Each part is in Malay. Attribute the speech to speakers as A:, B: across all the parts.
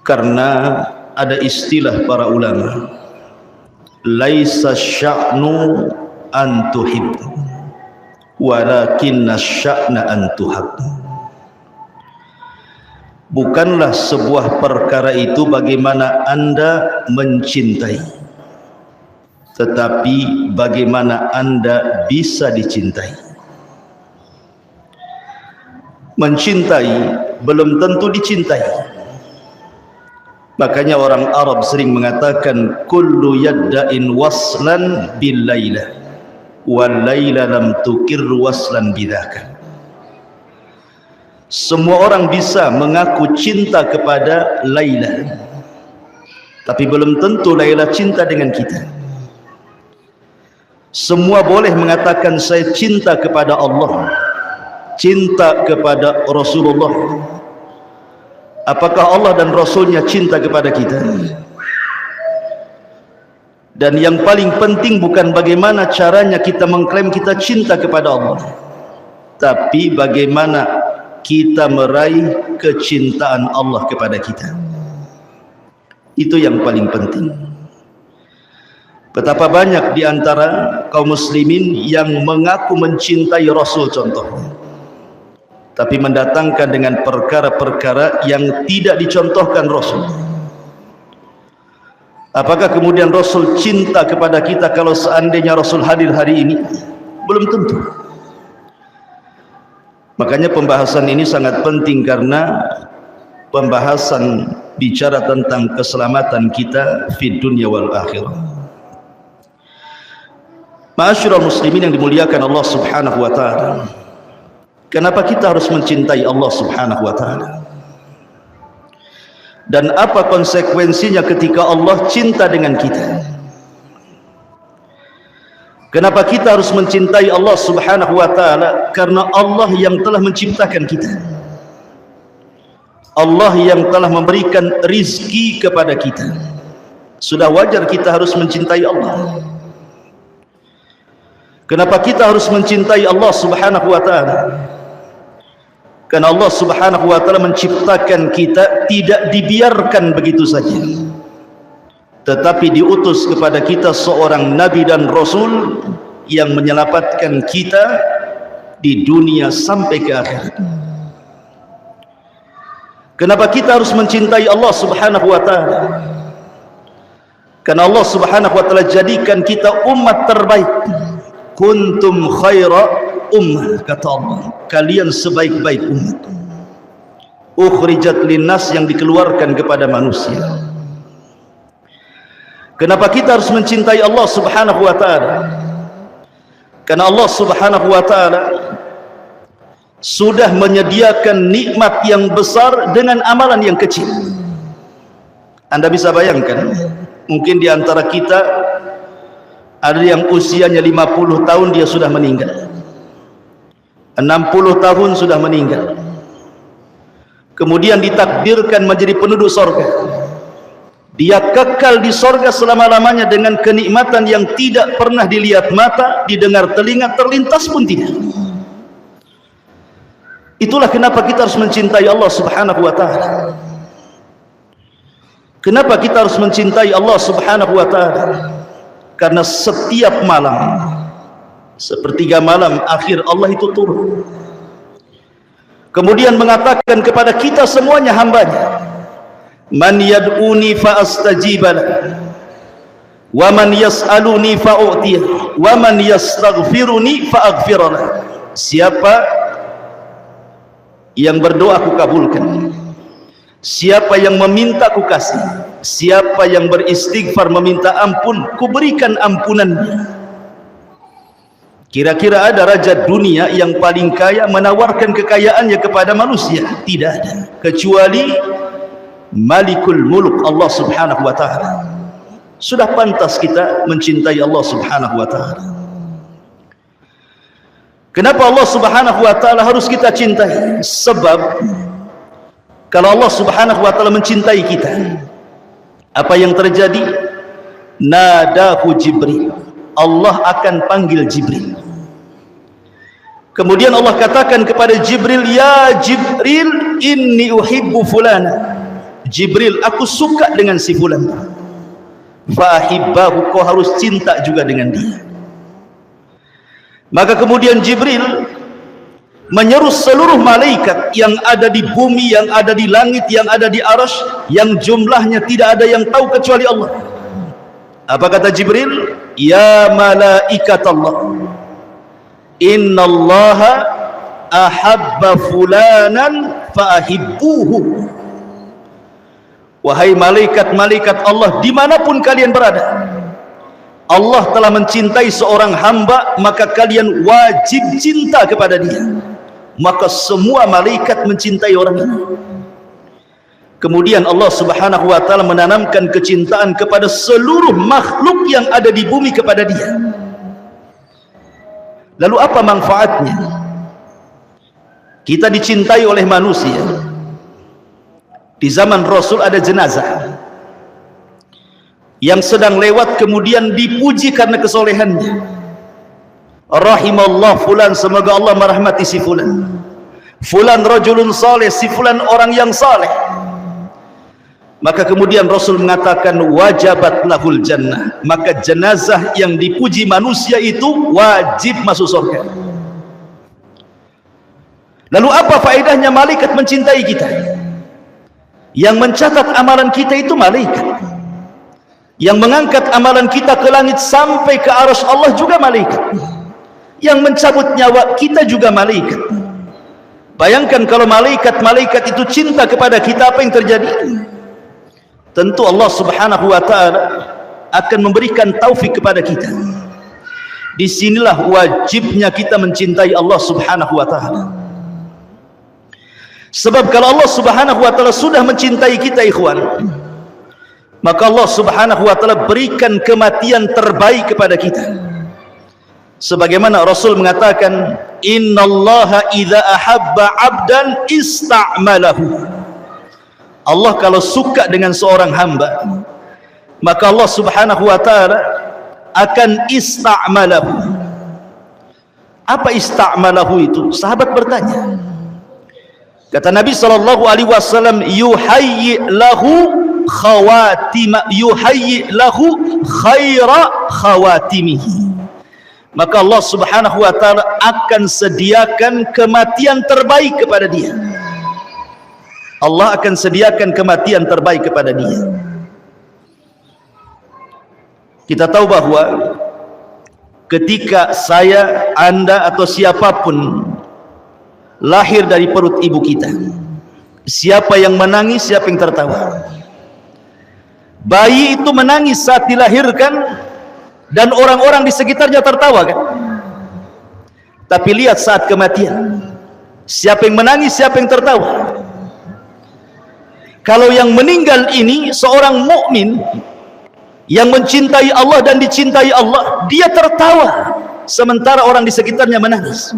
A: Karena ada istilah para ulama, laisa sya'nu an tuhibbu walakinna sya'na an tuhabbu. Bukanlah sebuah perkara itu bagaimana Anda mencintai, tetapi bagaimana Anda bisa dicintai. Mencintai belum tentu dicintai. Makanya orang Arab sering mengatakan kullu yadda'in waslan bil laila wal laila lam tukir waslan bidzaka. Semua orang bisa mengaku cinta kepada Laila, tapi belum tentu Laila cinta dengan kita. Semua boleh mengatakan saya cinta kepada Allah, cinta kepada Rasulullah. Apakah Allah dan Rasulnya cinta kepada kita? Dan yang paling penting bukan bagaimana caranya kita mengklaim kita cinta kepada Allah, tapi bagaimana kita meraih kecintaan Allah kepada kita. Itu yang paling penting. Betapa banyak di antara kaum muslimin yang mengaku mencintai Rasul contohnya, tapi mendatangkan dengan perkara-perkara yang tidak dicontohkan Rasul. Apakah kemudian Rasul cinta kepada kita kalau seandainya Rasul hadir hari ini? Belum tentu. Makanya pembahasan ini sangat penting, karena pembahasan bicara tentang keselamatan kita fid dunya wal akhirah. Ma'asyiral muslimin yang dimuliakan Allah Subhanahu wa taala. Kenapa kita harus mencintai Allah Subhanahu wa taala? Dan apa konsekuensinya ketika Allah cinta dengan kita? Kenapa kita harus mencintai Allah Subhanahu wa taala? Karena Allah yang telah menciptakan kita. Allah yang telah memberikan rizki kepada kita. Sudah wajar kita harus mencintai Allah. Kenapa kita harus mencintai Allah Subhanahu wa taala? Karena Allah Subhanahu wa taala menciptakan kita tidak dibiarkan begitu saja, tetapi diutus kepada kita seorang nabi dan rasul yang menyelamatkan kita di dunia sampai ke akhirat. Kenapa kita harus mencintai Allah Subhanahu wa taala? Karena Allah Subhanahu wa taala jadikan kita umat terbaik. Kuntum khaira ummah, kata Allah, kalian sebaik-baik umat. Ukhrijat linnas, yang dikeluarkan kepada manusia. Kenapa kita harus mencintai Allah Subhanahu wa taala? Karena Allah Subhanahu wa taala sudah menyediakan nikmat yang besar dengan amalan yang kecil. Anda bisa bayangkan, mungkin di antara kita ada yang usianya 50 tahun dia sudah meninggal, 60 tahun sudah meninggal, kemudian ditakdirkan menjadi penduduk sorga. Dia kekal di sorga selama-lamanya dengan kenikmatan yang tidak pernah dilihat mata, didengar telinga, terlintas pun tidak. Itulah kenapa kita harus mencintai Allah Subhanahu wa taala. Kenapa kita harus mencintai Allah Subhanahu wa taala? Karena setiap malam, sepertiga malam akhir, Allah itu turun, kemudian mengatakan kepada kita semuanya hambanya, man yad'uni fa astajibalah, wa man yas'aluni fa u'tiyah, wa man yastaghfiruni fa aghfiralah. Siapa yang berdoa aku kabulkan, siapa yang meminta ku kasih, siapa yang beristighfar meminta ampun ku berikan ampunannya. Kira-kira ada raja dunia yang paling kaya menawarkan kekayaannya kepada manusia? Tidak ada, kecuali Malikul Muluk, Allah Subhanahu wa taala. Sudah pantas kita mencintai Allah Subhanahu wa taala. Kenapa Allah Subhanahu wa taala harus kita cintai? Sebab kalau Allah Subhanahu wa taala mencintai kita, apa yang terjadi? Nadahu Jibril, Allah akan panggil Jibril. Kemudian Allah katakan kepada Jibril, ya Jibril, inni uhibbu fulana, Jibril, aku suka dengan si fulan, fahibbahu, kau harus cinta juga dengan dia. Maka kemudian Jibril menyeru seluruh malaikat yang ada di bumi, yang ada di langit, yang ada di arsy, yang jumlahnya tidak ada yang tahu kecuali Allah. Apa kata Jibril? Ya malaikat Allah, innallaha ahabba fulanan fa'ahibbuhu. Wahai malaikat-malaikat Allah, dimanapun kalian berada, Allah telah mencintai seorang hamba, maka kalian wajib cinta kepada dia. Maka semua malaikat mencintai orang ini. Kemudian Allah Subhanahu wa ta'ala menanamkan kecintaan kepada seluruh makhluk yang ada di bumi kepada dia. Lalu apa manfaatnya kita dicintai oleh manusia? Di zaman Rasul ada jenazah yang sedang lewat, kemudian dipuji karena kesolehannya. Rahimallah fulan, semoga Allah merahmati si fulan. Fulan rajulun saleh, si fulan orang yang saleh. Maka kemudian Rasul mengatakan wajabat lahul jannah, maka jenazah yang dipuji manusia itu wajib masuk surga. Lalu apa faedahnya malaikat mencintai kita? Yang mencatat amalan kita itu malaikat, yang mengangkat amalan kita ke langit sampai ke arsy Allah juga malaikat, yang mencabut nyawa kita juga malaikat. Bayangkan kalau malaikat-malaikat itu cinta kepada kita, apa yang terjadi? Tentu Allah Subhanahu wa ta'ala akan memberikan taufik kepada kita. Disinilah wajibnya kita mencintai Allah Subhanahu wa ta'ala. Sebab kalau Allah Subhanahu wa ta'ala sudah mencintai kita, ikhwan, maka Allah Subhanahu wa ta'ala berikan kematian terbaik kepada kita. Sebagaimana Rasul mengatakan, innallaha idza ahabba 'abdan ista'malahu. Allah kalau suka dengan seorang hamba, maka Allah Subhanahu wa ta'ala akan ista'malahu. Apa ista'malahu itu? Sahabat bertanya. Kata Nabi sallallahu alaihi wasallam, yuhayyi lahu khaira khawatimihi. Maka Allah Subhanahu wa ta'ala akan sediakan kematian terbaik kepada dia. Allah akan sediakan kematian terbaik kepada dia. Kita tahu bahwa ketika saya, Anda atau siapapun lahir dari perut ibu kita, siapa yang menangis, siapa yang tertawa? Bayi itu menangis saat dilahirkan dan orang-orang di sekitarnya tertawa, kan? Tapi lihat saat kematian, siapa yang menangis, siapa yang tertawa? Kalau yang meninggal ini seorang mukmin yang mencintai Allah dan dicintai Allah, dia tertawa sementara orang di sekitarnya menangis.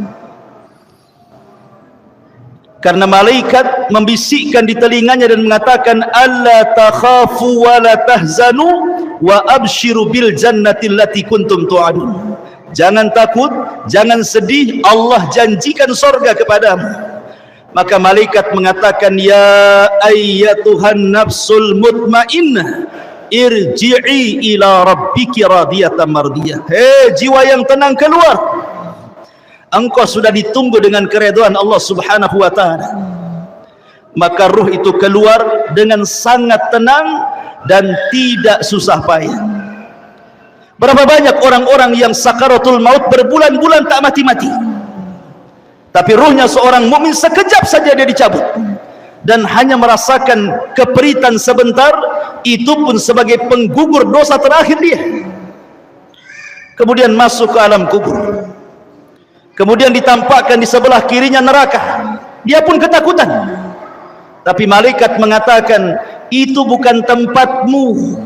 A: Karena malaikat membisikkan di telinganya dan mengatakan, alla takhafu wa la tahzanu wa abshiru bil jannati allati kuntum tu'adun. Jangan takut, jangan sedih, Allah janjikan surga kepadamu. Maka malaikat mengatakan, ya ayyatuhan nafsul mutmainnah, irji'i ila rabbiki radiyatan mardiyah. Hei jiwa yang tenang, keluar. Engkau sudah ditunggu dengan keridhaan Allah Subhanahu wa ta'ala. Maka ruh itu keluar dengan sangat tenang dan tidak susah payah. Berapa banyak orang-orang yang sakaratul maut berbulan-bulan tak mati-mati, tapi ruhnya seorang mukmin sekejap saja dia dicabut, dan hanya merasakan keperitan sebentar, itu pun sebagai penggugur dosa terakhir dia. Kemudian masuk ke alam kubur, kemudian ditampakkan di sebelah kirinya neraka, dia pun ketakutan. Tapi malaikat mengatakan, itu bukan tempatmu.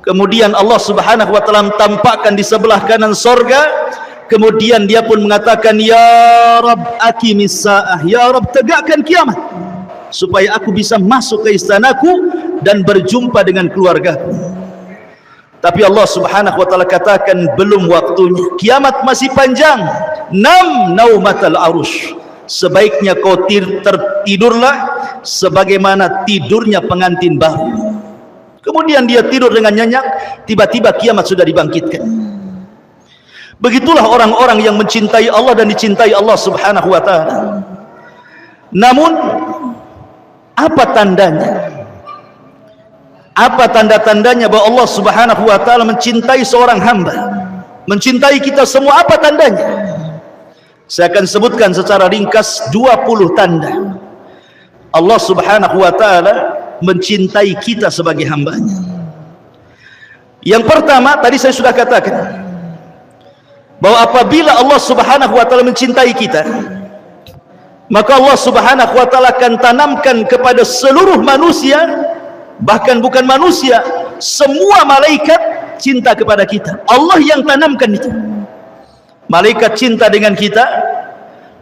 A: Kemudian Allah Subhanahu wa ta'ala tampakkan di sebelah kanan sorga. Kemudian dia pun mengatakan, ya Rabb aqimis sa'ah, ya Rabb tegakkan kiamat supaya aku bisa masuk ke istanaku dan berjumpa dengan keluargaku. Tapi Allah Subhanahu wa ta'ala katakan, belum waktunya, kiamat masih panjang. Nam naumatal arush, sebaiknya kau tertidurlah sebagaimana tidurnya pengantin baru. Kemudian dia tidur dengan nyenyak, tiba-tiba kiamat sudah dibangkitkan. Begitulah orang-orang yang mencintai Allah dan dicintai Allah Subhanahu wa ta'ala. Namun apa tandanya? Apa tanda-tandanya bahwa Allah Subhanahu wa ta'ala mencintai seorang hamba, mencintai kita semua? Apa tandanya? Saya akan sebutkan secara ringkas 20 tanda Allah Subhanahu wa ta'ala mencintai kita sebagai hambanya. Yang pertama, tadi saya sudah katakan bahwa apabila Allah Subhanahu wa ta'ala mencintai kita, maka Allah Subhanahu wa ta'ala akan tanamkan kepada seluruh manusia, bahkan bukan manusia, semua malaikat cinta kepada kita. Allah yang tanamkan itu. Malaikat cinta dengan kita,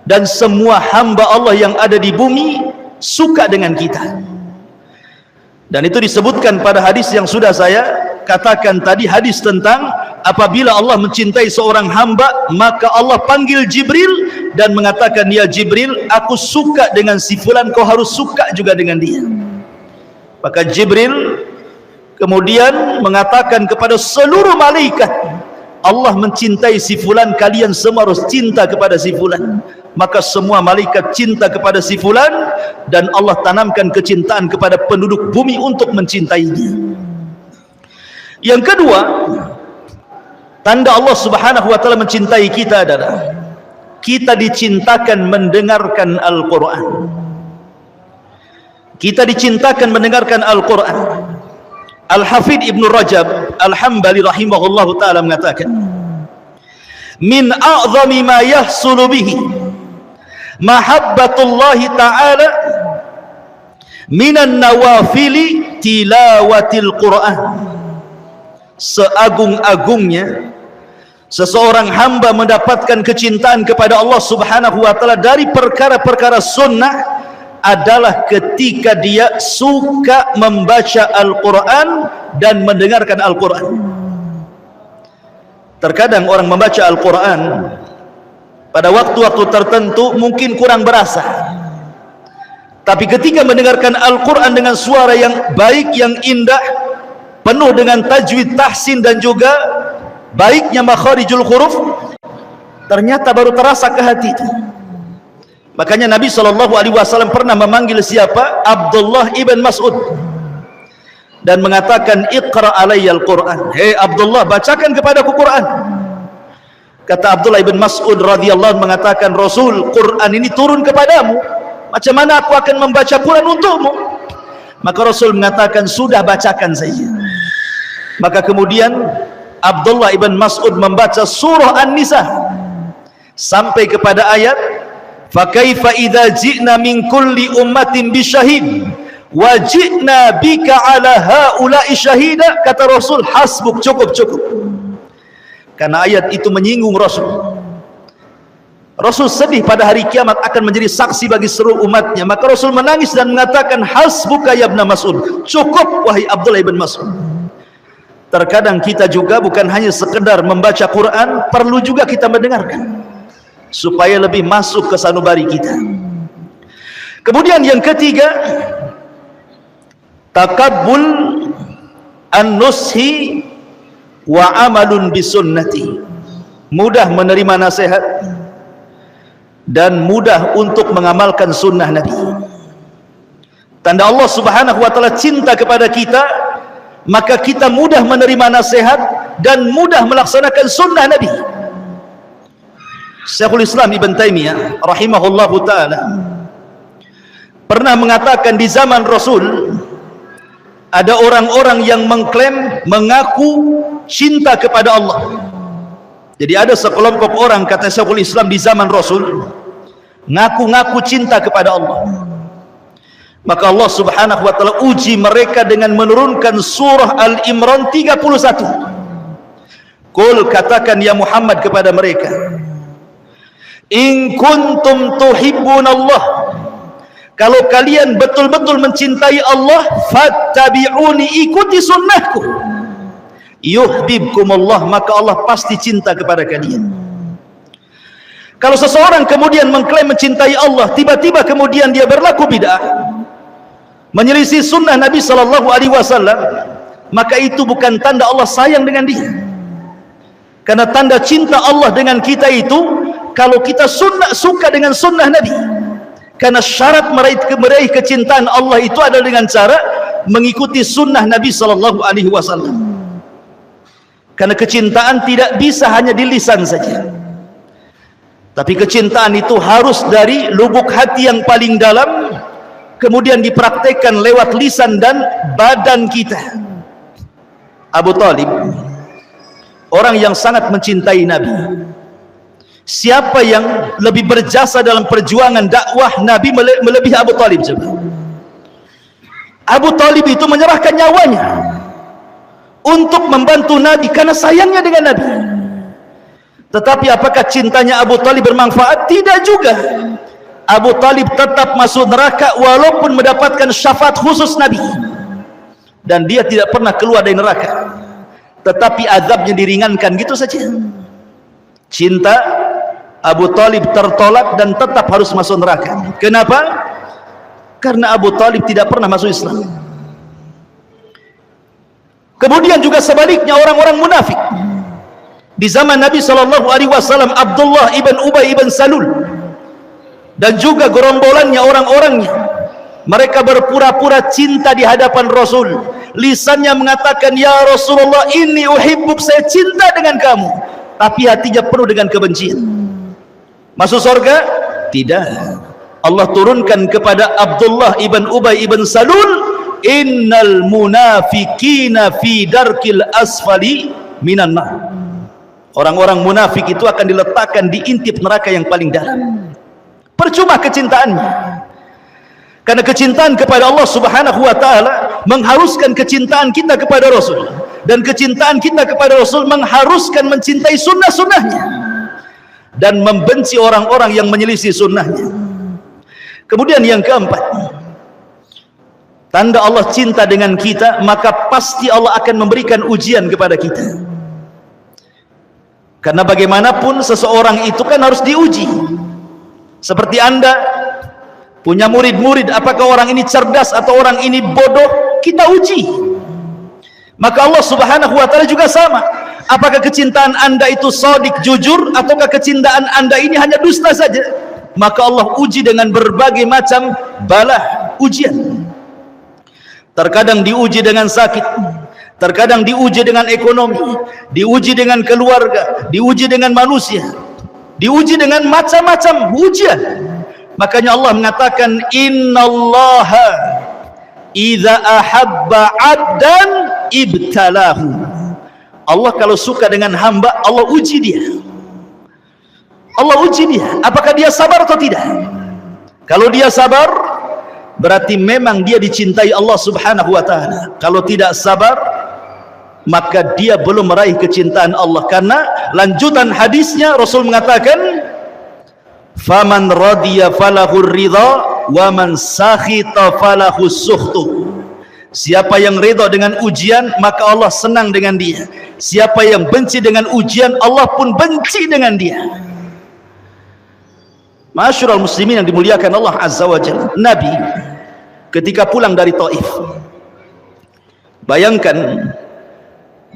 A: dan semua hamba Allah yang ada di bumi suka dengan kita. Dan itu disebutkan pada hadis yang sudah saya katakan tadi, hadis tentang apabila Allah mencintai seorang hamba, maka Allah panggil Jibril dan mengatakan, ya Jibril, aku suka dengan si fulan, kau harus suka juga dengan dia. Maka Jibril kemudian mengatakan kepada seluruh malaikat, Allah mencintai si fulan, kalian semua harus cinta kepada si fulan. Maka semua malaikat cinta kepada si fulan, dan Allah tanamkan kecintaan kepada penduduk bumi untuk mencintainya. Yang kedua, tanda Allah Subhanahu wa ta'ala mencintai kita adalah kita dicintakan mendengarkan Al-Quran. Kita dicintakan mendengarkan Al-Quran. Al-Hafidh Ibn Rajab Al-Hambali rahimahullahu ta'ala mengatakan, min a'zami ma yahsulu bihi mahabbatullahi ta'ala minan nawafili tilawatil Quran. Seagung-agungnya seseorang hamba mendapatkan kecintaan kepada Allah Subhanahu wa ta'ala dari perkara-perkara sunnah adalah ketika dia suka membaca Al-Quran dan mendengarkan Al-Quran. Terkadang orang membaca Al-Quran pada waktu-waktu tertentu mungkin kurang berasa, tapi ketika mendengarkan Al-Quran dengan suara yang baik, yang indah, penuh dengan tajwid, tahsin, dan juga baiknya makharijul huruf, ternyata baru terasa ke hati itu. Makanya Nabi SAW pernah memanggil siapa? Abdullah ibn Mas'ud, dan mengatakan, iqra alayya al-Quran. Hei Abdullah, bacakan kepadaku Quran. Kata Abdullah ibn Mas'ud radhiyallahu mengatakan, Rasul, Quran ini turun kepadamu, macam mana aku akan membaca Quran untukmu? Maka Rasul mengatakan, sudah, bacakan saja. Maka kemudian Abdullah ibn Mas'ud membaca surah An-Nisa sampai kepada ayat, fakaifa idza ji'na min kulli ummatin bisyahid wa ji'na bika ala haula'i syahida. Kata Rasul, hasbuk, cukup. Karena ayat itu menyinggung Rasul. Rasul sedih pada hari kiamat akan menjadi saksi bagi seluruh umatnya. Maka Rasul menangis dan mengatakan, hasbuka ya ibn Mas'ud, cukup wahai Abdullah ibn Mas'ud. Terkadang kita juga bukan hanya sekedar membaca Quran, perlu juga kita mendengarkan supaya lebih masuk ke sanubari kita. Kemudian yang ketiga, takabbul an-nushi wa amalun bisunnati. Mudah menerima nasihat dan mudah untuk mengamalkan sunnah Nabi. Tanda Allah Subhanahu wa ta'ala cinta kepada kita, maka kita mudah menerima nasihat dan mudah melaksanakan sunnah Nabi. Syekhul Islam Ibn Taimiyah rahimahullahu ta'ala pernah mengatakan, di zaman Rasul ada orang-orang yang mengklaim, mengaku cinta kepada Allah. Jadi ada sekelompok orang, kata Syekhul Islam, di zaman Rasul ngaku-ngaku cinta kepada Allah. Maka Allah Subhanahu wa ta'ala uji mereka dengan menurunkan surah Al-Imran 31. Qul, katakan ya Muhammad kepada mereka, in kuntum tuhibbun Allah, kalau kalian betul-betul mencintai Allah, fattabi'uni, ikuti sunnahku, yuhibbukumullah, maka Allah pasti cinta kepada kalian. Kalau seseorang kemudian mengklaim mencintai Allah, tiba-tiba kemudian dia berlaku bid'ah, menyelisih sunnah Nabi sallallahu alaihi wasallam, maka itu bukan tanda Allah sayang dengan dia. Karena tanda cinta Allah dengan kita itu kalau kita suka dengan sunnah Nabi. Karena syarat meraih kecintaan Allah itu adalah dengan cara mengikuti sunnah Nabi sallallahu alaihi wasallam. Karena kecintaan tidak bisa hanya di lisan saja, tapi kecintaan itu harus dari lubuk hati yang paling dalam, kemudian dipraktekkan lewat lisan dan badan kita. Abu Talib, orang yang sangat mencintai Nabi. Siapa yang lebih berjasa dalam perjuangan dakwah Nabi melebihi Abu Talib? Coba. Abu Talib itu menyerahkan nyawanya untuk membantu Nabi karena sayangnya dengan Nabi. Tetapi apakah cintanya Abu Talib bermanfaat? Tidak juga. Abu Talib tetap masuk neraka walaupun mendapatkan syafaat khusus Nabi, dan dia tidak pernah keluar dari neraka, tetapi azabnya diringankan gitu saja. Cinta Abu Talib tertolak dan tetap harus masuk neraka. Kenapa? Karena Abu Talib tidak pernah masuk Islam. Kemudian juga sebaliknya orang-orang munafik di zaman Nabi sallallahu alaihi wasallam, Abdullah ibn Ubay ibn Salul dan juga gerombolannya, orang-orangnya, mereka berpura-pura cinta di hadapan Rasul. Lisannya mengatakan, ya Rasulullah, inni uhibbuk, saya cinta dengan kamu, tapi hatinya penuh dengan kebencian. Masuk surga? Tidak. Allah turunkan kepada Abdullah ibn Ubay ibn Salul, innal munafikina fi darkil asfali minan nar. Orang-orang munafik itu akan diletakkan di intip neraka yang paling dalam. Percuma kecintaannya. Karena kecintaan kepada Allah subhanahu wa ta'ala mengharuskan kecintaan kita kepada Rasul, dan kecintaan kita kepada Rasul mengharuskan mencintai sunnah-sunnahnya dan membenci orang-orang yang menyelisih sunnahnya. Kemudian yang keempat, tanda Allah cinta dengan kita, maka pasti Allah akan memberikan ujian kepada kita. Karena bagaimanapun seseorang itu kan harus diuji. Seperti Anda punya murid-murid, apakah orang ini cerdas atau orang ini bodoh, kita uji. Maka Allah subhanahu wa ta'ala juga sama. Apakah kecintaan Anda itu shadiq, jujur, ataukah kecintaan Anda ini hanya dusta saja? Maka Allah uji dengan berbagai macam bala, ujian. Terkadang diuji dengan sakit, terkadang diuji dengan ekonomi, diuji dengan keluarga, diuji dengan manusia, diuji dengan macam-macam ujian. Makanya Allah mengatakan, innallaha idza ahabba 'abdan ibtalahu. Allah kalau suka dengan hamba, Allah uji dia. Allah uji dia, apakah dia sabar atau tidak. Kalau dia sabar, berarti memang dia dicintai Allah subhanahu wa ta'ala. Kalau tidak sabar, maka dia belum meraih kecintaan Allah. Karena lanjutan hadisnya Rasul mengatakan, faman radiya falahur ridha wa man sakhita falahus sukhtu. Siapa yang ridha dengan ujian, maka Allah senang dengan dia. Siapa yang benci dengan ujian, Allah pun benci dengan dia. Ma'asyiral muslimin yang dimuliakan Allah azza wa jalla, Nabi ketika pulang dari Taif, bayangkan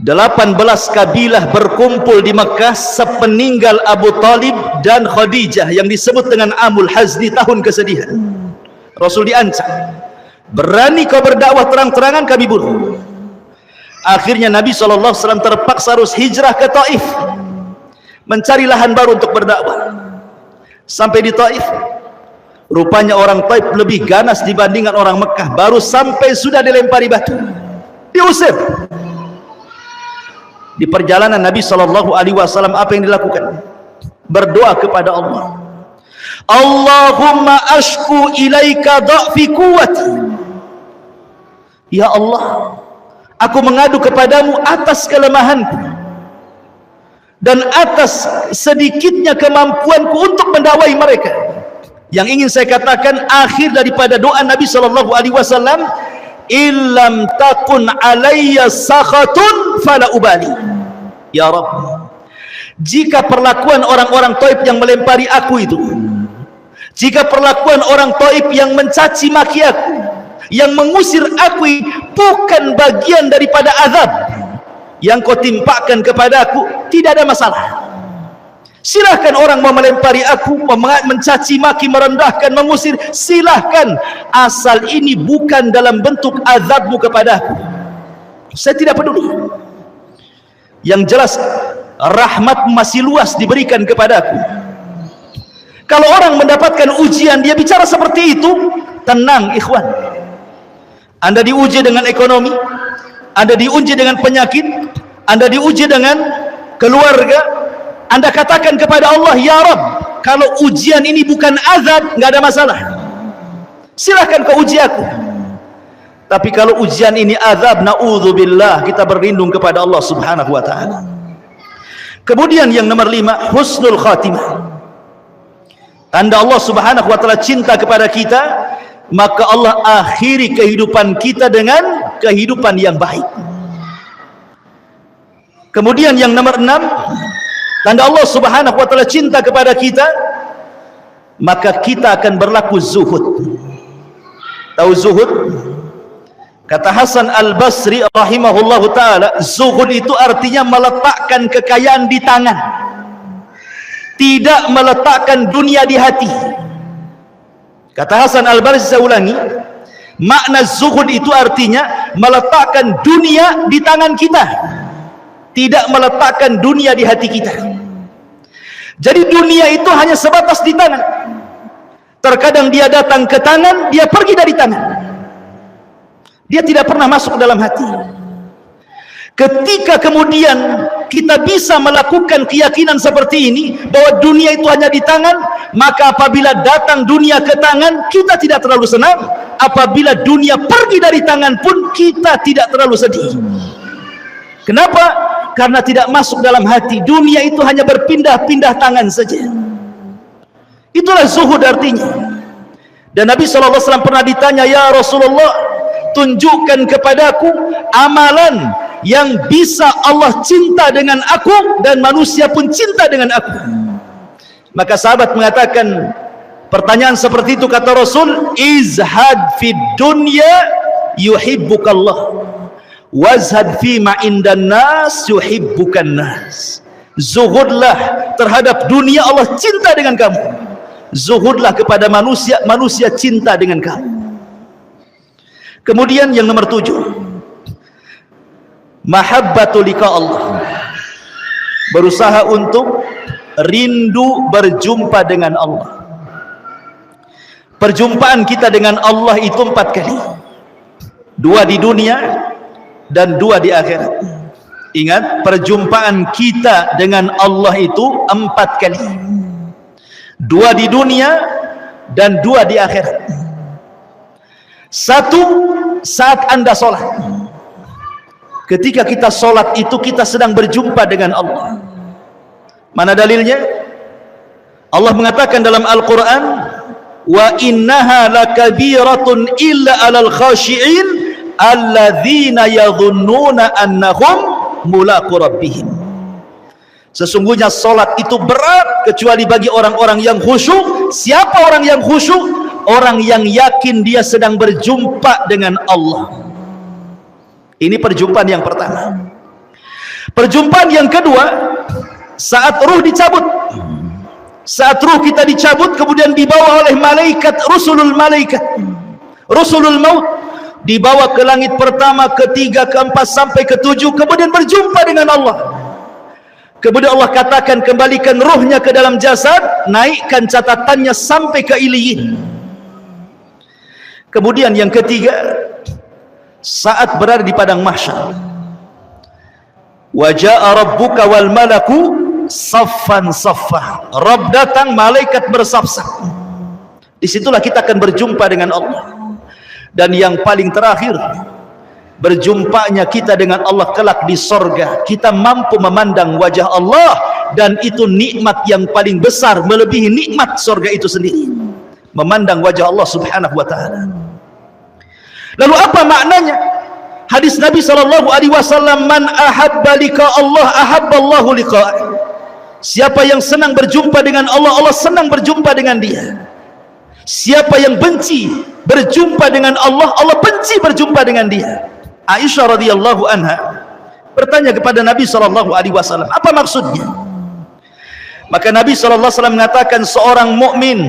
A: 18 kabilah berkumpul di Mekah sepeninggal Abu Talib dan Khadijah yang disebut dengan Amul Hazni, tahun kesedihan. Rasul diancam, berani kau berdakwah terang-terangan, kami bunuh. Akhirnya Nabi SAW terpaksa harus hijrah ke Taif, mencari lahan baru untuk berdakwah. Sampai di Taif, rupanya orang Taif lebih ganas dibandingkan orang Mekah. Baru sampai sudah dilempari batu, diusir. Di perjalanan Nabi SAW apa yang dilakukan? Berdoa kepada Allah, Allahumma ashku ilaika dha'fi quwwati. Ya Allah, aku mengadu kepadamu atas kelemahanku dan atas sedikitnya kemampuanku untuk mendakwai mereka. Yang ingin saya katakan, akhir daripada doa Nabi SAW, illam takun alayya sakhatun fala ubali. Ya Rabb, jika perlakuan orang-orang Taif yang melempari aku itu, jika perlakuan orang Taif yang mencaci maki aku, yang mengusir aku bukan bagian daripada azab yang kau timpakan kepada aku, tidak ada masalah. Silahkan orang mau melempari aku, mencaci maki, merendahkan, mengusir, silahkan, asal ini bukan dalam bentuk azabmu kepada aku, saya tidak peduli. Yang jelas rahmat masih luas diberikan kepada aku. Kalau orang mendapatkan ujian dia bicara seperti itu, tenang ikhwan. Anda diuji dengan ekonomi, Anda diuji dengan penyakit, Anda diuji dengan keluarga, Anda katakan kepada Allah, ya Rabb, kalau ujian ini bukan azab, nggak ada masalah, silahkan kau uji aku. Tapi kalau ujian ini azab, na'udzubillah, kita berlindung kepada Allah subhanahu wa ta'ala. Kemudian yang nomor 5, husnul khatimah. Tanda Allah subhanahu wa ta'ala cinta kepada kita, maka Allah akhiri kehidupan kita dengan kehidupan yang baik. Kemudian yang nomor 6, tanda Allah subhanahu wa ta'ala cinta kepada kita, maka kita akan berlaku zuhud. Tahu zuhud? Kata Hasan Al-Basri rahimahullahu ta'ala, zuhud itu artinya meletakkan kekayaan di tangan, tidak meletakkan dunia di hati. Kata Hasan Al-Basri, saya ulangi, makna zuhud itu artinya meletakkan dunia di tangan kita, tidak meletakkan dunia di hati kita. Jadi dunia itu hanya sebatas di tangan. Terkadang dia datang ke tangan, dia pergi dari tangan, dia tidak pernah masuk ke dalam hati. Ketika kemudian kita bisa melakukan keyakinan seperti ini, bahwa dunia itu hanya di tangan, maka apabila datang dunia ke tangan, kita tidak terlalu senang. Apabila dunia pergi dari tangan pun, kita tidak terlalu sedih. Kenapa? Karena tidak masuk dalam hati. Dunia itu hanya berpindah-pindah tangan saja. Itulah zuhud artinya. Dan Nabi SAW pernah ditanya, ya Rasulullah, tunjukkan kepadaku amalan yang bisa Allah cinta dengan aku dan manusia pun cinta dengan aku. Maka sahabat mengatakan pertanyaan seperti itu, kata Rasul, izhad fid dunya yuhibbukallah, wazhad fima indan nas yuhibbukan nas. Zuhudlah terhadap dunia, Allah cinta dengan kamu. Zuhudlah kepada manusia, manusia cinta dengan kamu. Kemudian yang nomor 7, mahabbatu liqa Allah, berusaha untuk rindu berjumpa dengan Allah. Perjumpaan kita dengan Allah itu 4 kali, 2 di dunia dan 2 di akhirat. Ingat, perjumpaan kita dengan Allah itu 4 kali, 2 di dunia dan 2 di akhirat. 1 saat Anda sholat. Ketika kita sholat itu kita sedang berjumpa dengan Allah. Mana dalilnya? Allah mengatakan dalam Al-Quran, wa innaha lakabiratun illa alal khashi'in alladzina yadhunnuna annahum mulaqu rabbihim. Sesungguhnya sholat itu berat kecuali bagi orang-orang yang khusyuk. Siapa orang yang khusyuk? Orang yang yakin dia sedang berjumpa dengan Allah. Ini perjumpaan yang pertama. Perjumpaan yang kedua, saat ruh dicabut. Saat ruh kita dicabut, kemudian dibawa oleh malaikat, rusulul maut, dibawa ke langit pertama, ketiga, keempat, sampai ketujuh, kemudian berjumpa dengan Allah. Kemudian Allah katakan, kembalikan ruhnya ke dalam jasad, naikkan catatannya sampai ke Iliyin. Kemudian yang ketiga, saat berada di padang mahsyar, wa jaa rabbuka wal malaku saffan saffah. Rabb datang, malaikat bersaf-saf. Disitulah kita akan berjumpa dengan Allah. Dan yang paling terakhir, berjumpanya kita dengan Allah kelak di sorga. Kita mampu memandang wajah Allah, dan itu nikmat yang paling besar, melebihi nikmat sorga itu sendiri, memandang wajah Allah subhanahu wa ta'ala. Lalu apa maknanya? Hadis Nabi SAW, man ahabba liqa Allah ahabballahu liqa'ah. Siapa yang senang berjumpa dengan Allah, Allah senang berjumpa dengan dia. Siapa yang benci berjumpa dengan Allah, Allah benci berjumpa dengan dia. Aisyah radhiyallahu anha bertanya kepada Nabi SAW, apa maksudnya? Maka Nabi SAW mengatakan, seorang mukmin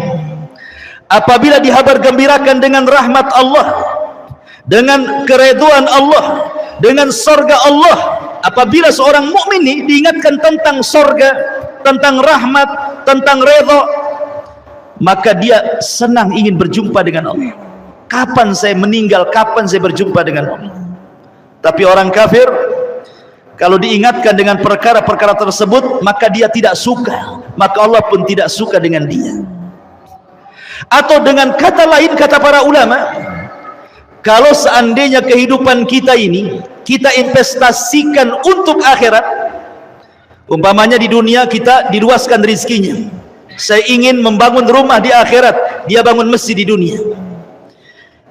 A: apabila dihabar gembirakan dengan rahmat Allah, dengan keridhaan Allah, dengan surga Allah, apabila seorang mukmin ini diingatkan tentang surga, tentang rahmat, tentang redha, maka dia senang ingin berjumpa dengan Allah. Kapan saya meninggal, kapan saya berjumpa dengan Allah? Tapi orang kafir, kalau diingatkan dengan perkara-perkara tersebut, maka dia tidak suka, maka Allah pun tidak suka dengan dia. Atau dengan kata lain, kata para ulama, kalau seandainya kehidupan kita ini kita investasikan untuk akhirat, umpamanya di dunia kita diluaskan rezekinya, saya ingin membangun rumah di akhirat, dia bangun masjid di dunia.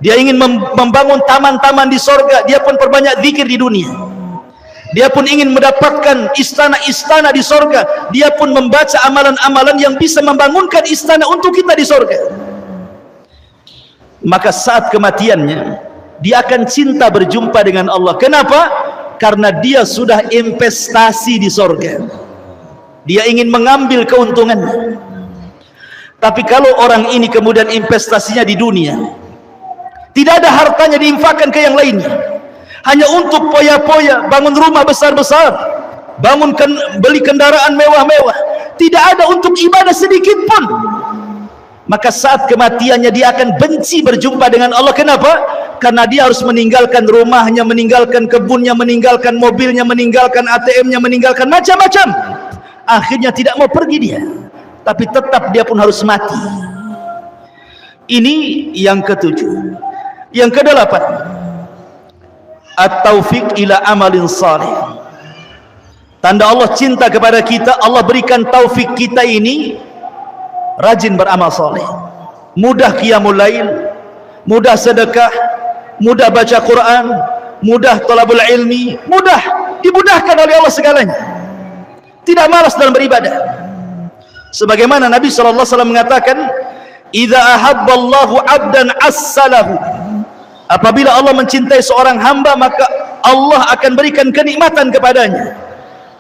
A: Dia ingin membangun taman-taman di sorga, dia pun perbanyak zikir di dunia. Dia pun ingin mendapatkan istana-istana di sorga, dia pun membaca amalan-amalan yang bisa membangunkan istana untuk kita di sorga. Maka saat kematiannya, dia akan cinta berjumpa dengan Allah. Kenapa? Karena dia sudah investasi di sorga, dia ingin mengambil keuntungannya. Tapi kalau orang ini kemudian investasinya di dunia, tidak ada hartanya diinfakkan ke yang lainnya, hanya untuk poya-poya, bangun rumah besar-besar, beli kendaraan mewah-mewah, tidak ada untuk ibadah sedikit pun, maka saat kematiannya dia akan benci berjumpa dengan Allah. Kenapa? Karena dia harus meninggalkan rumahnya, meninggalkan kebunnya, meninggalkan mobilnya, meninggalkan ATM-nya, meninggalkan macam-macam. Akhirnya tidak mau pergi dia, tapi tetap dia pun harus mati. Ini yang ketujuh. Yang kedelapan, at-taufiq ila amalin salih. Tanda Allah cinta kepada kita, Allah berikan taufik kita ini rajin beramal saleh, mudah qiyamul lail, mudah sedekah, mudah baca Quran, mudah thalabul ilmi, mudah dimudahkan oleh Allah segalanya, tidak malas dalam beribadah. Sebagaimana Nabi SAW mengatakan, idza ahabballahu abdan assalahu, apabila Allah mencintai seorang hamba, maka Allah akan berikan kenikmatan kepadanya.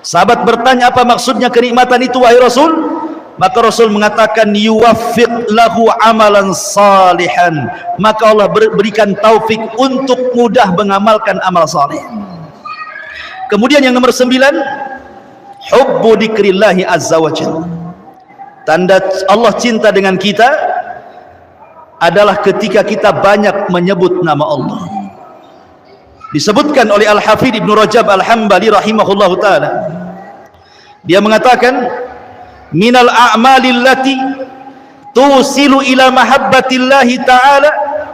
A: Sahabat bertanya, apa maksudnya kenikmatan itu wahai Rasul? Maka Rasul mengatakan, yuwaffiq lahu amalan salihan, maka Allah berikan taufik untuk mudah mengamalkan amal saleh. Kemudian yang nomor 9, hubbu dzikrillahi azza wa jalla. Tanda Allah cinta dengan kita adalah ketika kita banyak menyebut nama Allah. Disebutkan oleh Al-Hafidh Ibnu Rajab Al-Hambali rahimahullahu ta'ala, dia mengatakan, minal a'malil lati tusilu ila mahabbatillahi ta'ala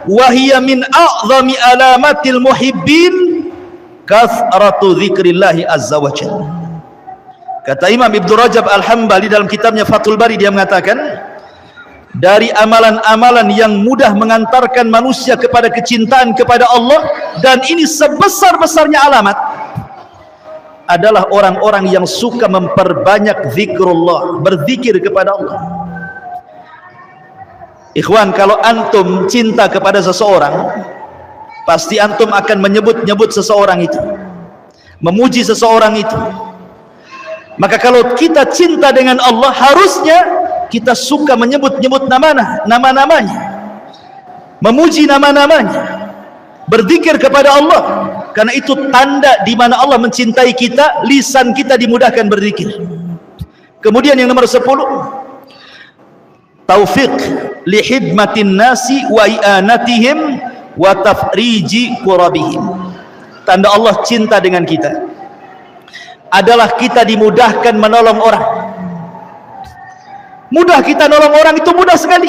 A: wa hiya min a'zami alamatil muhibbin kathratu dzikrillahi azza wa jalla. Kata Imam Ibnu Rajab Al-Hambali dalam kitabnya Fathul Bari, dia mengatakan, dari amalan-amalan yang mudah mengantarkan manusia kepada kecintaan kepada Allah, dan ini sebesar-besarnya alamat, adalah orang-orang yang suka memperbanyak zikrullah, berzikir kepada Allah. Ikhwan, kalau antum cinta kepada seseorang, pasti antum akan menyebut-nyebut seseorang itu, memuji seseorang itu. Maka kalau kita cinta dengan Allah, harusnya kita suka menyebut-nyebut nama-namanya, memuji nama-namanya, berzikir kepada Allah, karena itu tanda di mana Allah mencintai kita. Lisan kita dimudahkan berzikir. Kemudian yang nomor 10, taufiq li khidmatin nasi wa i'anatihim wa tafriji qurabihim. Tanda Allah cinta dengan kita adalah kita dimudahkan menolong orang. Mudah kita nolong orang, itu mudah sekali.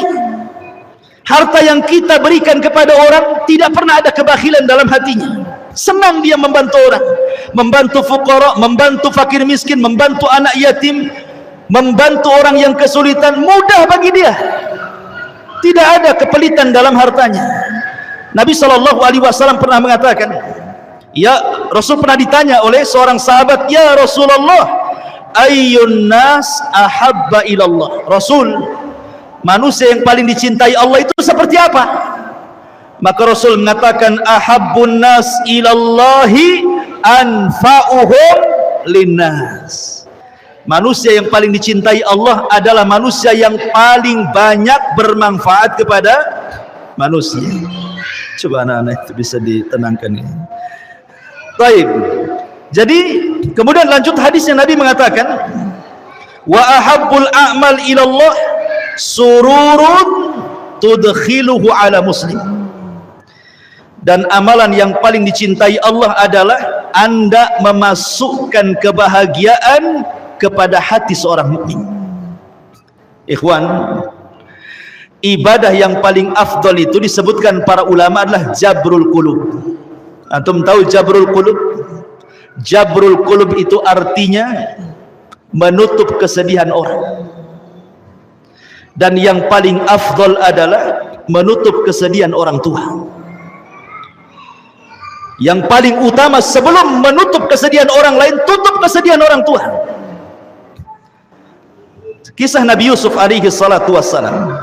A: Harta yang kita berikan kepada orang tidak pernah ada kebakhilan dalam hatinya. Senang dia membantu orang, membantu fuqara, membantu fakir miskin, membantu anak yatim, membantu orang yang kesulitan, mudah bagi dia. Tidak ada kepelitan dalam hartanya. Nabi SAW pernah mengatakan, Rasul pernah ditanya oleh seorang sahabat, ya Rasulullah, ayyun nas ahabba ilallah. Rasul, manusia yang paling dicintai Allah itu seperti apa? Maka Rasul mengatakan ahabbun nas ilallahi anfa'uhum linnas. Manusia yang paling dicintai Allah adalah manusia yang paling banyak bermanfaat kepada manusia. Coba anak-anak itu bisa ditenangkan ini. Baik. Jadi kemudian lanjut hadisnya, Nabi mengatakan wa ahabbul a'mal ilallah sururun tudkhiluhu ala muslim. Dan amalan yang paling dicintai Allah adalah Anda memasukkan kebahagiaan kepada hati seorang mukmin. Ikhwan, ibadah yang paling afdal itu disebutkan para ulama adalah jabrul qulub. Antum tahu jabrul qulub? Jabrul qulub itu artinya menutup kesedihan orang. Dan yang paling afdal adalah menutup kesedihan orang tua. Yang paling utama sebelum menutup kesedihan orang lain, tutup kesedihan orang tua. Kisah Nabi Yusuf alaihi salatu wassalam.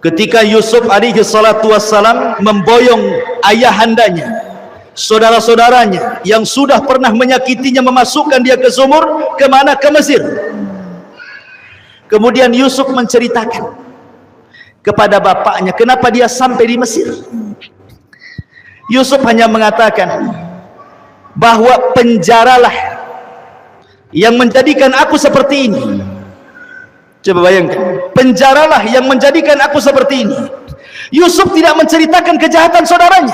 A: Ketika Yusuf alaihi salatu wassalam memboyong ayahandanya, saudara-saudaranya yang sudah pernah menyakitinya, memasukkan dia ke sumur, kemana? Ke Mesir. Kemudian Yusuf menceritakan kepada bapaknya kenapa dia sampai di Mesir. Yusuf hanya mengatakan bahwa penjaralah yang menjadikan aku seperti ini. Coba bayangkan, penjaralah yang menjadikan aku seperti ini. Yusuf tidak menceritakan kejahatan saudaranya,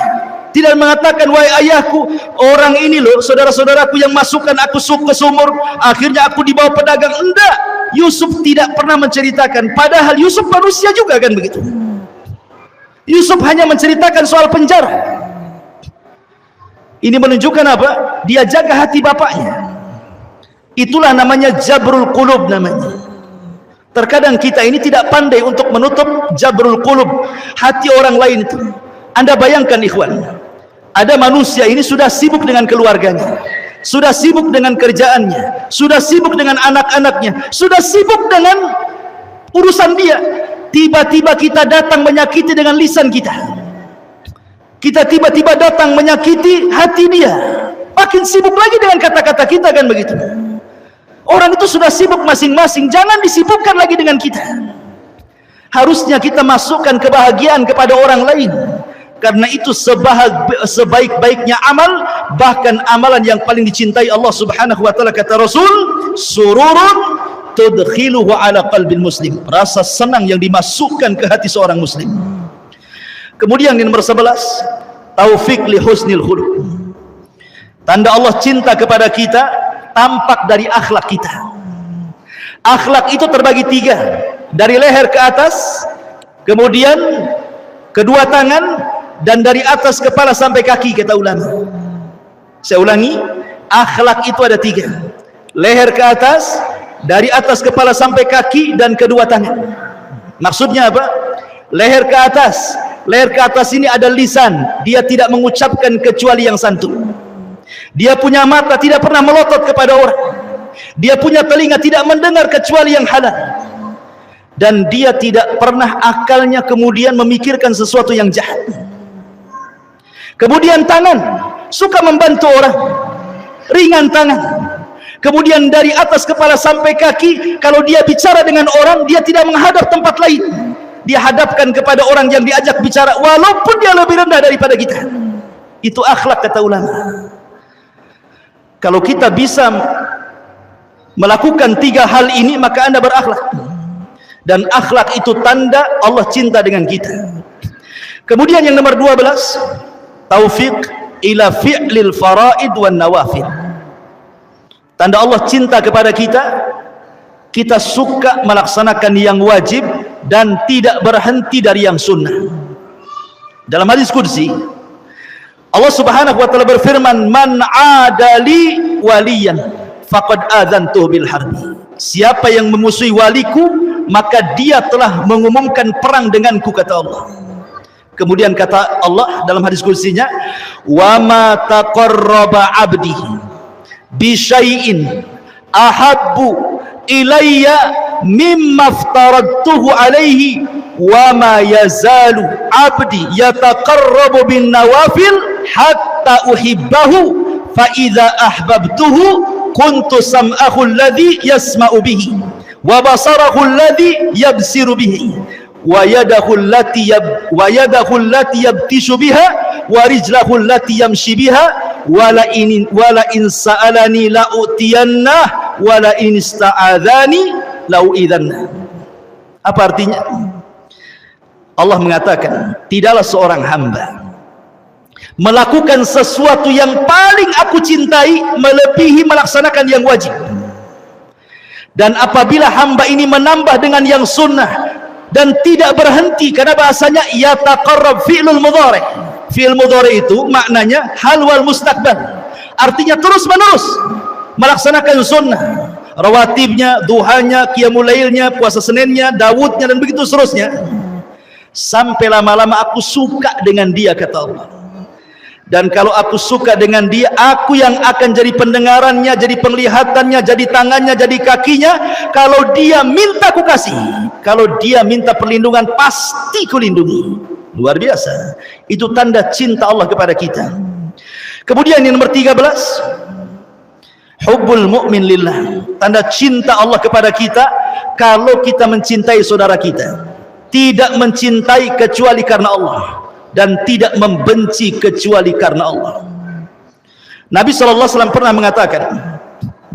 A: tidak mengatakan wahai ayahku, orang ini loh saudara-saudaraku yang masukkan aku ke sumur, akhirnya aku dibawa pedagang. Enggak, Yusuf tidak pernah menceritakan, padahal Yusuf manusia juga kan begitu. Yusuf hanya menceritakan soal penjara. Ini menunjukkan apa? Dia jaga hati bapaknya. Itulah namanya jabrul qulub namanya. Terkadang kita ini tidak pandai untuk menutup jabrul qulub, hati orang lain itu. Anda bayangkan ikhwan, ada manusia ini sudah sibuk dengan keluarganya, sudah sibuk dengan kerjaannya, sudah sibuk dengan anak-anaknya, sudah sibuk dengan urusan dia. Tiba-tiba kita datang menyakiti dengan lisan kita. Kita tiba-tiba datang menyakiti hati dia. Makin sibuk lagi dengan kata-kata kita kan begitu. Orang itu sudah sibuk masing-masing, jangan disibukkan lagi dengan kita. Harusnya kita masukkan kebahagiaan kepada orang lain. Karena itu sebaik-baiknya amal, bahkan amalan yang paling dicintai Allah Subhanahu wa taala, kata Rasul, sururun tudkhiluhu ala qalbil muslim. Rasa senang yang dimasukkan ke hati seorang muslim. Kemudian yang nomor 11, taufik li husnil khuluq. Tanda Allah cinta kepada kita tampak dari akhlak kita. Akhlak itu terbagi 3, dari leher ke atas, kemudian kedua tangan, dan dari atas kepala sampai kaki, kata ulama. Saya ulangi, akhlak itu ada 3, leher ke atas, dari atas kepala sampai kaki, dan kedua tangan. Maksudnya apa? Leher ke atas, leher ke atas ini ada lisan, dia tidak mengucapkan kecuali yang santun. Dia punya mata, tidak pernah melotot kepada orang. Dia punya telinga, tidak mendengar kecuali yang halal. Dan dia tidak pernah akalnya kemudian memikirkan sesuatu yang jahat. Kemudian tangan, suka membantu orang, ringan tangan. Kemudian dari atas kepala sampai kaki, kalau dia bicara dengan orang, dia tidak menghadap tempat lain. Dia hadapkan kepada orang yang diajak bicara, walaupun dia lebih rendah daripada kita. Itu akhlak, kata ulama. Kalau kita bisa melakukan 3 hal ini, maka Anda berakhlak. Dan akhlak itu tanda Allah cinta dengan kita. Kemudian yang nomor 12, taufik ila fi'lil faraid wan nawafil. Tanda Allah cinta kepada kita, kita suka melaksanakan yang wajib dan tidak berhenti dari yang sunnah. Dalam hadis qudsi, Allah Subhanahu wa taala berfirman, "Man 'adali waliyan faqad adzantuhu bil harbi." Siapa yang memusuhi waliku, maka dia telah mengumumkan perang denganku, kata Allah. Kemudian kata Allah dalam hadis qudsinya, "Wa ma taqarraba 'abdi bi syai'in ahabbu ilayya mimma aftaradtuhu alaihi wa ma yazalu abdi yataqarrabu bin nawafil hatta uhibbahu fa idza ahbabtuhu kuntu sam'ahu alladhi yasma'u bihi wa basarahu alladhi yabsiru bihi wa yadahu allati yabtishu biha wa rijlahu allati yamshi biha wala in sa'alani la utiyanna wala in ista'adzani la uidzanna. Apa artinya? Allah mengatakan, tidaklah seorang hamba melakukan sesuatu yang paling aku cintai melebihi melaksanakan yang wajib. Dan apabila hamba ini menambah dengan yang sunnah dan tidak berhenti, karena bahasanya yataqarrab fi'lul mudhari'. Fi'il mudhari' itu maknanya hal wal mustaqbal, artinya terus menerus melaksanakan sunnah, rawatibnya, duhanya, qiyamul lailnya, puasa Seninnya, Daudnya, dan begitu seterusnya, sampai lama-lama aku suka dengan dia, kata Allah. Dan kalau aku suka dengan dia, aku yang akan jadi pendengarannya, jadi penglihatannya, jadi tangannya, jadi kakinya. Kalau dia minta ku kasih, kalau dia minta perlindungan pasti ku lindungi. Luar biasa. Itu tanda cinta Allah kepada kita. Kemudian yang nomor 13, hubbul mu'min lillah. Tanda cinta Allah kepada kita, kalau kita mencintai saudara kita, tidak mencintai kecuali karena Allah, dan tidak membenci kecuali karena Allah. Nabi SAW pernah mengatakan,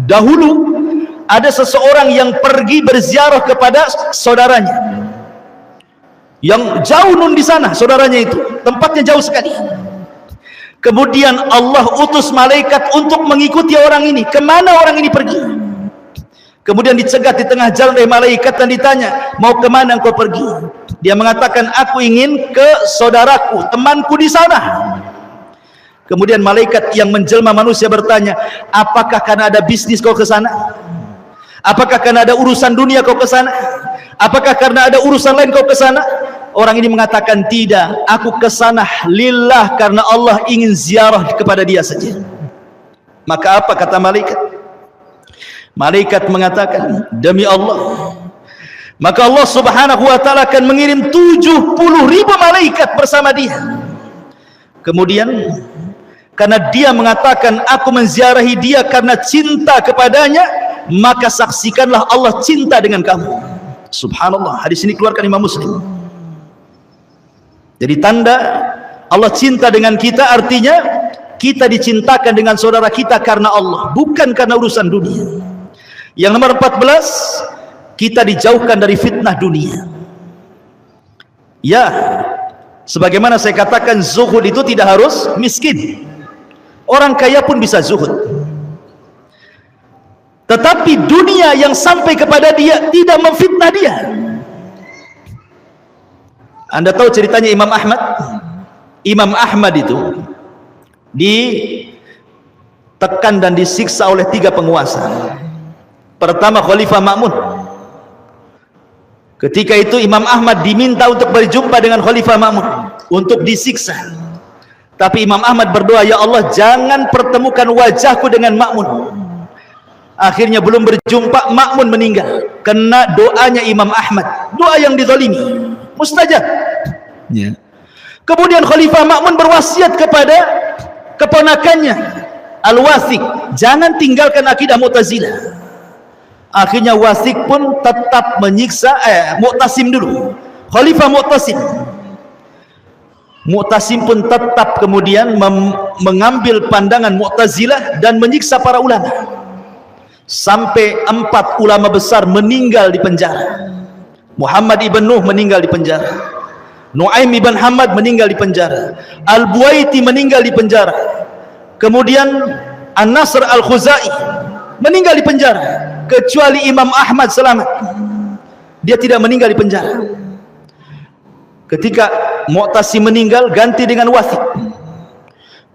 A: dahulu ada seseorang yang pergi berziarah kepada saudaranya yang jauh nun di sana, saudaranya itu tempatnya jauh sekali. Kemudian Allah utus malaikat untuk mengikuti orang ini. Kemana orang ini pergi? Kemudian dicegat di tengah jalan oleh malaikat dan ditanya, mau kemana engkau pergi? Dia mengatakan, aku ingin ke saudaraku, temanku di sana. Kemudian malaikat yang menjelma manusia bertanya, apakah karena ada bisnis kau ke sana? Apakah karena ada urusan dunia kau ke sana? Apakah karena ada urusan lain kau ke sana? Orang ini mengatakan, tidak, aku ke sana lillah, karena Allah ingin ziarah kepada dia saja. Maka apa kata malaikat? Malaikat mengatakan, demi Allah, maka Allah Subhanahu wa ta'ala akan mengirim 70.000 malaikat bersama dia. Kemudian karena dia mengatakan, aku menziarahi dia karena cinta kepadanya, maka saksikanlah Allah cinta dengan kamu. Subhanallah. Hadis ini keluarkan Imam Muslim. Jadi tanda Allah cinta dengan kita, artinya kita dicintakan dengan saudara kita karena Allah, bukan karena urusan dunia. Yang nomor 14, kita dijauhkan dari fitnah dunia. Ya, sebagaimana saya katakan, zuhud itu tidak harus miskin. Orang kaya pun bisa zuhud. Tetapi dunia yang sampai kepada dia tidak memfitnah dia. Anda tahu ceritanya Imam Ahmad? Imam Ahmad itu ditekan dan disiksa oleh 3 penguasa. Pertama, Khalifah Ma'mun. Ketika itu Imam Ahmad diminta untuk berjumpa dengan Khalifah Ma'mun untuk disiksa. Tapi Imam Ahmad berdoa, ya Allah, jangan pertemukan wajahku dengan Ma'mun. Akhirnya belum berjumpa, Ma'mun meninggal. Kena doanya Imam Ahmad, doa yang dizalimi, mustajab. Ya. Kemudian Khalifah Ma'mun berwasiat kepada keponakannya Al-Wathiq, jangan tinggalkan akidah Mu'tazilah. Akhirnya Wathiq pun tetap menyiksa Mu'tasim dulu, Khalifah Mu'tasim. Mu'tasim pun tetap kemudian mengambil pandangan Mu'tazilah dan menyiksa para ulama, sampai 4 ulama besar meninggal di penjara. Muhammad ibn Nuh meninggal di penjara, Nu'aim ibn Hamad meninggal di penjara, Al-Buaiti meninggal di penjara, kemudian An-Nasr Al-Khuzai meninggal di penjara. Kecuali Imam Ahmad selamat, dia tidak meninggal di penjara. Ketika Mu'tasim meninggal, ganti dengan Wathiq.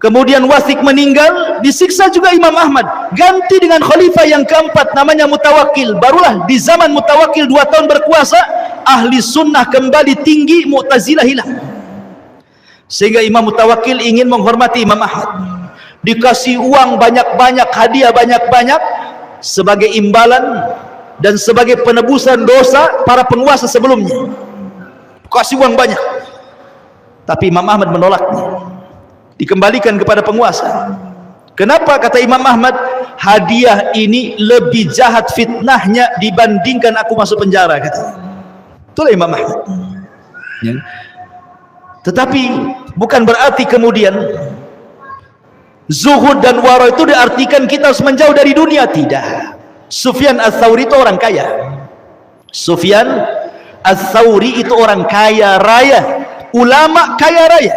A: Kemudian Wathiq meninggal, disiksa juga Imam Ahmad, ganti dengan khalifah yang keempat, namanya Mutawakkil. Barulah di zaman Mutawakkil 2 tahun berkuasa, ahli sunnah kembali tinggi, Mu'tazilah hilang. Sehingga Imam Mutawakkil ingin menghormati Imam Ahmad, dikasih uang banyak-banyak, hadiah banyak-banyak, sebagai imbalan dan sebagai penebusan dosa para penguasa sebelumnya. Kasih uang banyak. Tapi Imam Ahmad menolaknya, dikembalikan kepada penguasa. Kenapa? Kata Imam Ahmad, hadiah ini lebih jahat fitnahnya dibandingkan aku masuk penjara, kata. Itulah Imam Ahmad. Ya. Tetapi bukan berarti kemudian zuhud dan wara itu diartikan kita harus menjauh dari dunia. Tidak. Sufyan Ats-Tsauri itu orang kaya. Sufyan Ats-Tsauri itu orang kaya raya, ulama kaya raya,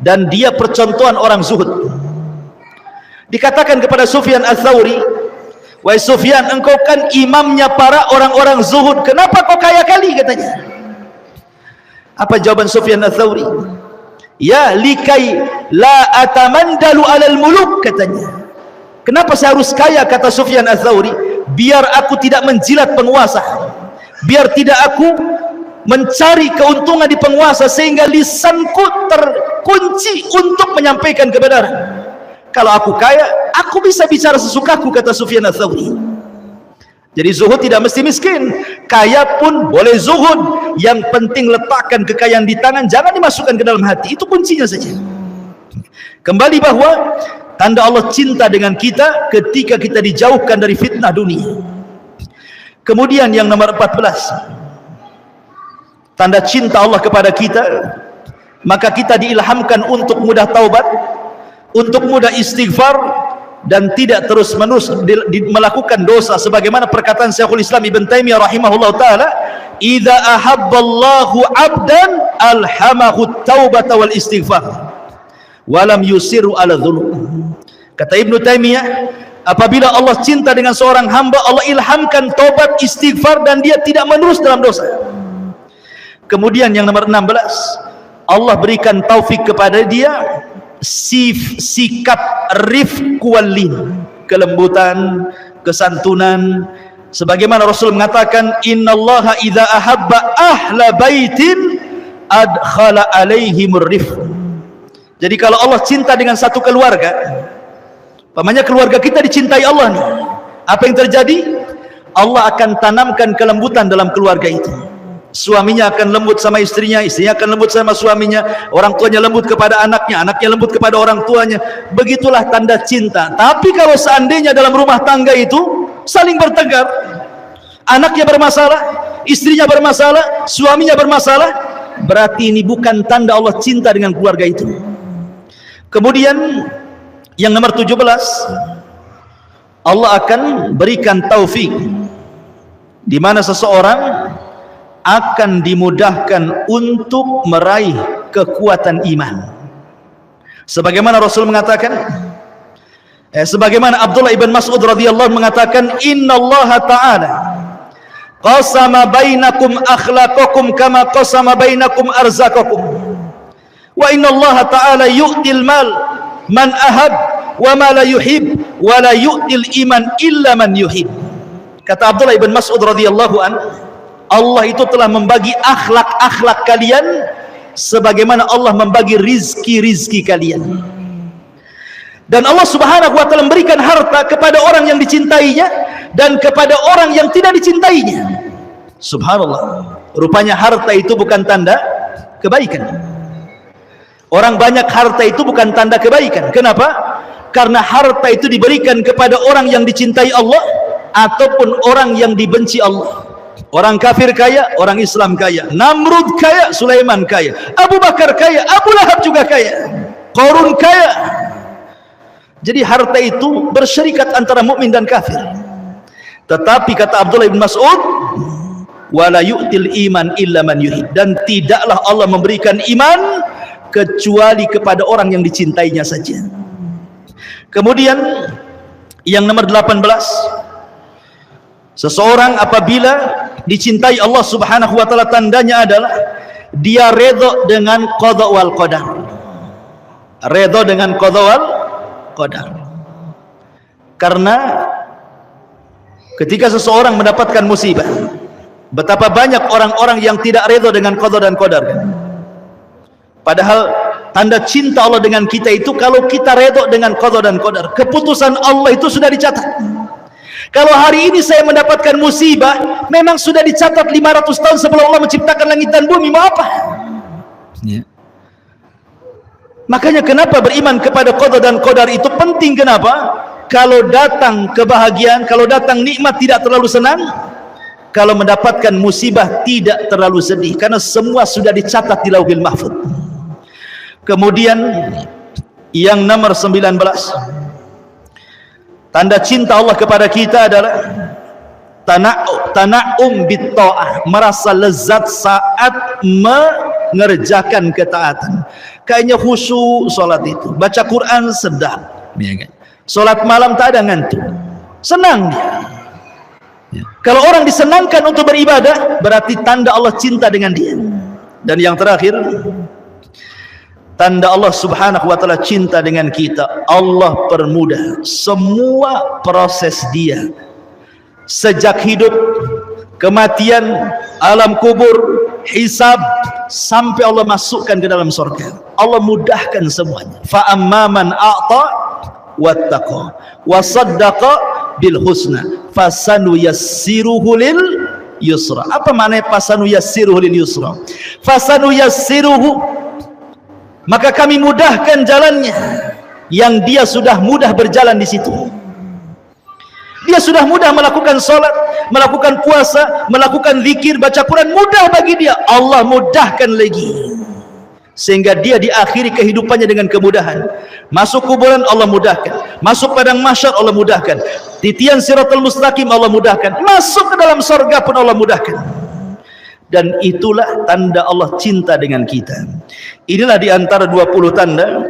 A: dan dia percontohan orang zuhud. Dikatakan kepada Sufyan Ats-Tsauri, wahai Sufyan, engkau kan imamnya para orang-orang zuhud, kenapa kau kaya kali, katanya. Apa jawaban Sufyan Ats-Tsauri? Ya, likai la atamandalu alal muluk, katanya. Kenapa saya harus kaya, kata Sufyan Ats-Tsauri? Biar aku tidak menjilat penguasa, biar tidak aku mencari keuntungan di penguasa, sehingga lisanku terkunci untuk menyampaikan kebenaran. Kalau aku kaya, aku bisa bicara sesukaku, kata Sufyan Ats-Tsauri. Jadi zuhud tidak mesti miskin, kaya pun boleh zuhud. Yang penting letakkan kekayaan di tangan, jangan dimasukkan ke dalam hati. Itu kuncinya saja. Kembali bahwa tanda Allah cinta dengan kita ketika kita dijauhkan dari fitnah dunia. Kemudian yang nomor 14, tanda cinta Allah kepada kita, maka kita diilhamkan untuk mudah taubat, untuk mudah istighfar, dan tidak terus menerus melakukan dosa, sebagaimana perkataan Syekhul Islam Ibn Taimiyah rahimahullah taala, idza ahabballahu 'abdan alhamahu taubata wal istighfar walam yusiru ala dzunub. Kata Ibnu Taimiyah, apabila Allah cinta dengan seorang hamba, Allah ilhamkan taubat, istighfar, dan dia tidak menerus dalam dosa. Kemudian yang nomor 16, Allah berikan taufik kepada dia sikap rifq wal lin, kelembutan, kesantunan, sebagaimana Rasul mengatakan, innallaha idza ahabba ahla baitin adkhala alaihimur rifq. Jadi kalau Allah cinta dengan satu keluarga, pamannya keluarga kita dicintai Allah nih, apa yang terjadi? Allah akan tanamkan kelembutan dalam keluarga itu. Suaminya akan lembut sama istrinya, istrinya akan lembut sama suaminya, orang tuanya lembut kepada anaknya, anaknya lembut kepada orang tuanya. Begitulah tanda cinta. Tapi kalau seandainya dalam rumah tangga itu saling bertengkar, anaknya bermasalah, istrinya bermasalah, suaminya bermasalah, berarti ini bukan tanda Allah cinta dengan keluarga itu. Kemudian yang nomor 17, Allah akan berikan taufik di mana seseorang akan dimudahkan untuk meraih kekuatan iman. Sebagaimana Rasul mengatakan, sebagaimana Abdullah ibn Mas'ud radhiyallahu mengatakan, innallaha ta'ala qasama bainakum akhlaqakum kama qasama bainakum arzaqakum wa innallaha ta'ala yu'til mal man ahab wa ma la yuhib wa la yu'til iman illa man yuhib. Kata Abdullah ibn Mas'ud radhiyallahu anhu, Allah itu telah membagi akhlak-akhlak kalian sebagaimana Allah membagi rizki-rizki kalian. Dan Allah subhanahu wa ta'ala memberikan harta kepada orang yang dicintainya dan kepada orang yang tidak dicintainya. Subhanallah. Rupanya harta itu bukan tanda kebaikan. Orang banyak harta itu bukan tanda kebaikan. Kenapa? Karena harta itu diberikan kepada orang yang dicintai Allah ataupun orang yang dibenci Allah. Orang kafir kaya, orang Islam kaya, Namrud kaya, Sulaiman kaya, Abu Bakar kaya, Abu Lahab juga kaya, Qarun kaya. Jadi harta itu bersyarikat antara mukmin dan kafir. Tetapi kata Abdullah bin Mas'ud, wala yu'til iman illa man yuhib, dan tidaklah Allah memberikan iman kecuali kepada orang yang dicintainya saja. Kemudian yang nomor 18, seseorang apabila dicintai Allah subhanahu wa ta'ala, tandanya adalah dia redha dengan qada wal qadar. Redha dengan qada wal qadar. Karena ketika seseorang mendapatkan musibah, betapa banyak orang-orang yang tidak redha dengan qada dan qadar. Padahal tanda cinta Allah dengan kita itu kalau kita redha dengan qada dan qadar. Keputusan Allah itu sudah dicatat. Kalau hari ini saya mendapatkan musibah, memang sudah dicatat 500 tahun sebelum Allah menciptakan langit dan bumi. Mau apa? Ya. Makanya kenapa beriman kepada qada dan qadar itu penting. Kenapa? Kalau datang kebahagiaan, kalau datang nikmat tidak terlalu senang, kalau mendapatkan musibah tidak terlalu sedih, karena semua sudah dicatat di Lauhil Mahfuz. Kemudian yang nomor 19, tanda cinta Allah kepada kita adalah tana'um bitta'ah, merasa lezat saat mengerjakan ketaatan. Kayaknya khusyuk salat itu, baca Quran sedap, salat malam tak ada ngantuk, senang dia. Kalau orang disenangkan untuk beribadah, berarti tanda Allah cinta dengan dia. Dan yang terakhir, tanda Allah subhanahu wa ta'ala cinta dengan kita, Allah permudah semua proses dia, sejak hidup, kematian, alam kubur, hisab, sampai Allah masukkan ke dalam surga. Allah mudahkan semuanya. Fa amma man a'ta wattaqa wa saddaqa bil husna fasanu yassiruhu lil yusra. Apa makna fasanu yassiruhu lil yusra? Fasanu yassiruhu, maka kami mudahkan jalannya, yang dia sudah mudah berjalan di situ. Dia sudah mudah melakukan salat, melakukan puasa, melakukan zikir, baca Quran, mudah bagi dia. Allah mudahkan lagi, sehingga dia diakhiri kehidupannya dengan kemudahan. Masuk kuburan Allah mudahkan, masuk padang mahsyar Allah mudahkan, titian siratal mustaqim Allah mudahkan, masuk ke dalam surga pun Allah mudahkan. Dan itulah tanda Allah cinta dengan kita. Inilah di antara 20 tanda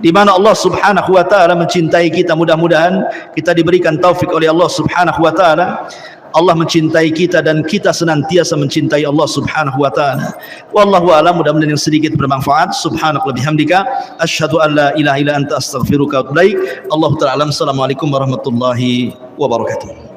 A: di mana Allah subhanahu wa ta'ala mencintai kita. Mudah-mudahan kita diberikan taufik oleh Allah subhanahu wa ta'ala. Allah mencintai kita dan kita senantiasa mencintai Allah subhanahu wa ta'ala. Wallahu a'lam. Mudah-mudahan yang sedikit bermanfaat. Subhanaka wa bihamdika asyhadu an la ilaha illa anta astaghfiruka wa atubu ilaik. Allahu ta'ala alam. Assalamualaikum warahmatullahi wabarakatuh.